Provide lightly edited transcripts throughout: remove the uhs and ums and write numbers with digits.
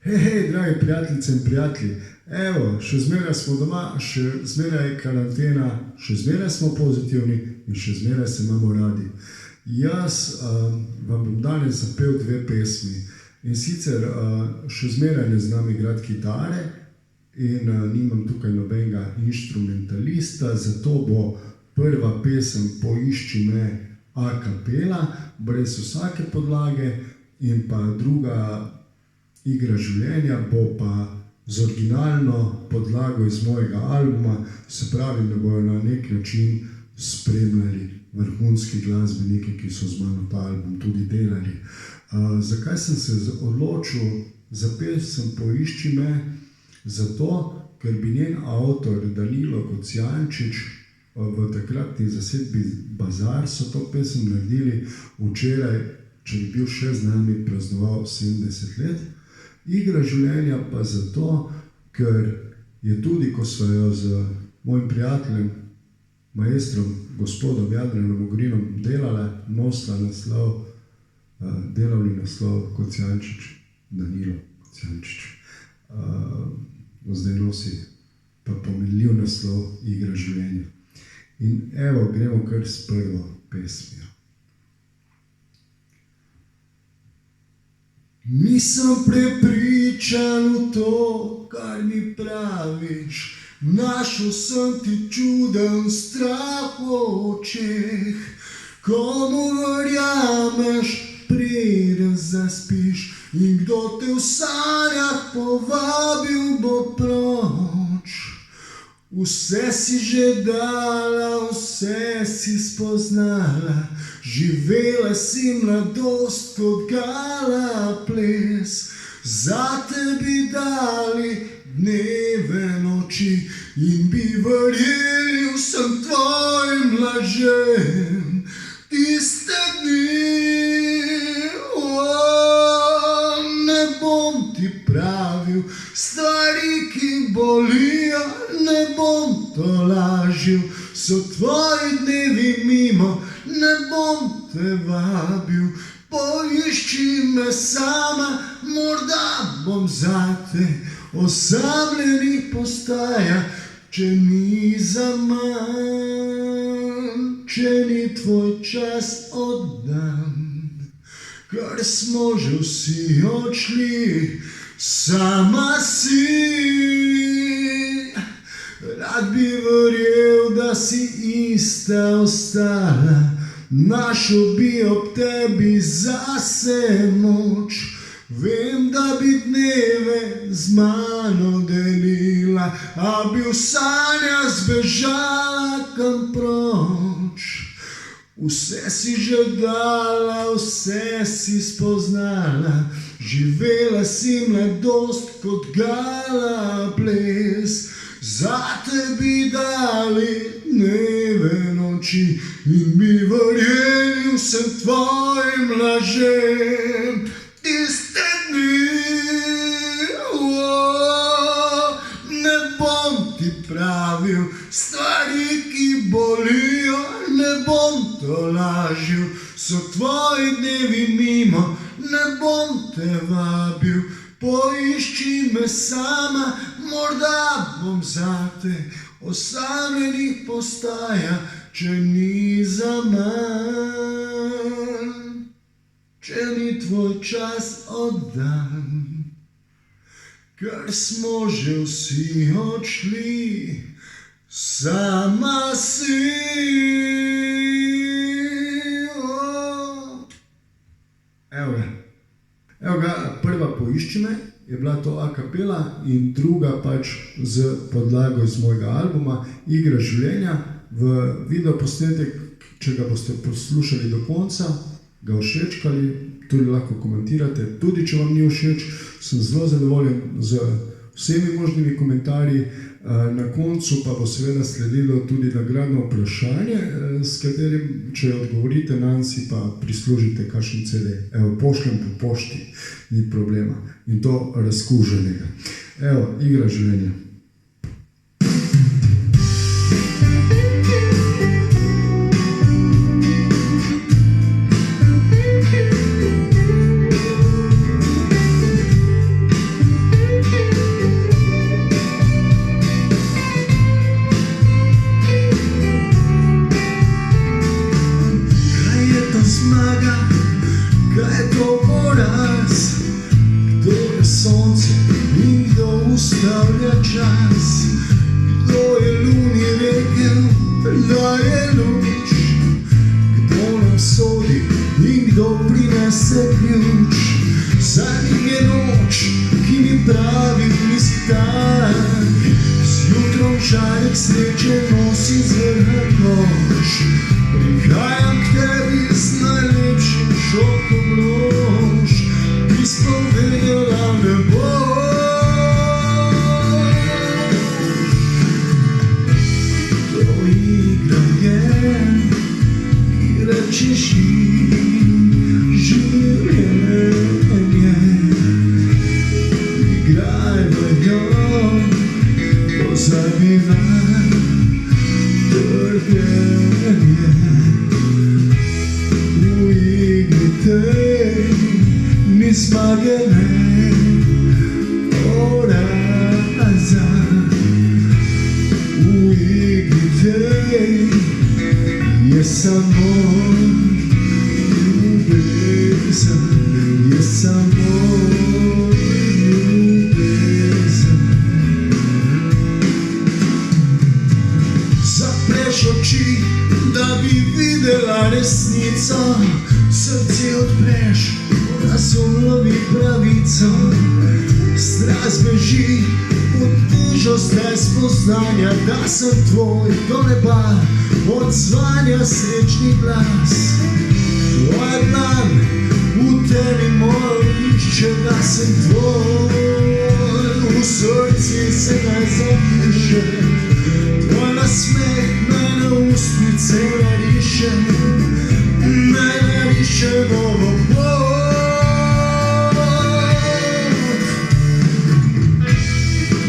Hej, dragi prijateljice in prijatelji, evo, še zmeraj smo doma, še zmeraj je karantena, še zmeraj smo pozitivni in še zmeraj se imamo radi. Jaz vam bom danes zapel dve pesmi in sicer še zmeraj ne znam igrati kitare in nimam tukaj nobenega inštrumentalista, zato bo prva pesem Poišči me a cappella, brez vsake podlage, in pa druga Igra življenja bo pa z originalno podlago iz mojega albuma, se pravi, da bojo na nek način spremljali vrhunski glasbeniki, ki so z mano ta album tudi delali. Zakaj sem se odločil za pesem Poišči me? Zato, ker bi njen avtor Danilo Kocijančič v takratni zasedbi Bazar so to pesem naredili včeraj, če bi bil še z nami, praznoval 70 let. Igra življenja pa zato, ker je tudi, ko so jo z mojim prijateljem, maestrom, gospodom Jadranom Ogrinom delali delovni naslov Kocijančič, Danilo Kocijančič. Zdaj nosi pa pomenljiv naslov Igra življenja. In evo, gremo kar s prvo pesmijo. Nisem prepričan v to, kar mi praviš, našel sem ti čuden strah v očeh. Komu verjameš, preden zaspiš, in kdo te v sanjah povabil bo proč. Vse si že dala, vse si spoznala, živela si mladost kot gala ples. Zate bi dali dneve noči in bi verjeli vsem tvojim lažem. Tiste dni, ne bom ti pravil stvari, ki bolijo, ne bom to lažil. So tvoji dnevi mimo, ne bom te vabil. Poišči me sama, morda bom zate osamljeni postaja, če ni zaman, če ni tvoj čas oddan. Ker smo že vsi odšli, sama si. Rad bi verjel, da si ista ostala, našel bi ob tebi zase moč. Vem, da bi dneve z mano delila, a bi v sanjah zbežala kam proč. Vse si že dala, vse si spoznala, živela si mladost kot gala ples. Zate bi dali dneve noči in bi verjeli vsem tvojim lažem. Tiste dni, ne bom ti pravil stvari, ki bolijo, ne bom to lažil. So tvoji dnevi mimo, ne bom te vabil. Poišči me sama, morda bom zate osamljenih postaja, če ni zaman, če ni tvoj čas oddan. Ker smo že vsi odšli, sama si. Evo ga, prva Poišči me je bila to a cappella in druga pač z podlago iz mojega albuma Igra življenja. V videoposnetek, če ga boste poslušali do konca, ga všečkali, tudi lahko komentirate. Tudi če vam ni všeč, sem zelo zadovoljen z vsemi možnimi komentarji. Na koncu pa bo seveda sledilo tudi nagradno vprašanje, s katerim, če odgovorite nanj, si pa prislužite kakšen CD. Evo, pošljem po pošti, ni problema. In to razkuženega. Evo, Igra življenja. ustavlja čas. Kdo je luni rekel, da je luč? Kdo nam sodi in kdo prinese ključ? Za njim je noč, ki mi pravi, nisi tak. Zjutrom žarek sreče nosi zvrhan nož. Prihajam k tebi z najlepšim šokom rož. Izpovedala me boš. To igra je, ki reče življenje. Igrajmo jo, pozabi na trpljenje. V igri tej ni zmage, ne poraza. V igri tej je samo ljubezen, je samo ljubezen. Zapreš oči, da bi videla resnico, srce odpreš, razum lovi pravico. Strast beži, pod težo stres spoznanja, da sem tvoj do neba, odzvanja srečni glas. Tvoja dlan v temi moj išče, da sem tvoj, v srci se naj zapiše. Tvoj nasmeh naj na ustnice nariše, naj nariše novo pot.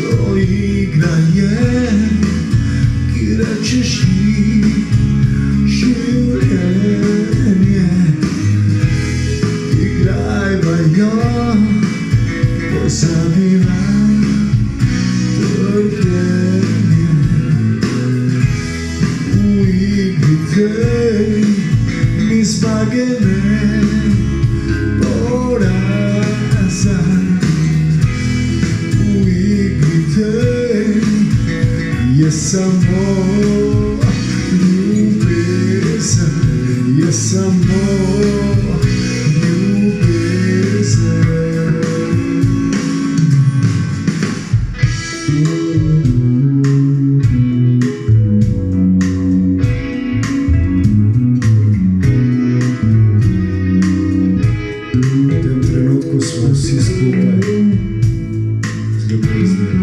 To igra je, ki reče življenje. Igrajva jo, pozabiva trpljenje. V igri tej ni zmage, ne poraza. V igri tej je samo ljubezen, je samo ljubezen. V tem trenutku smo vsi skupaj z ljubeznijo.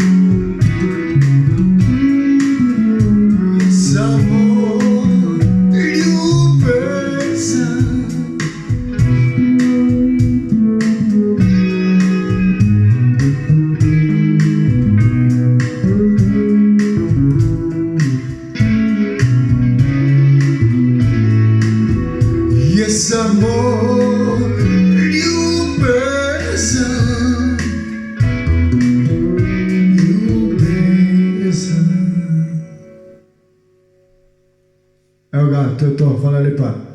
Samo ljubezen. Je samo ljubezen. Evo ga, to je to, hvala lepa.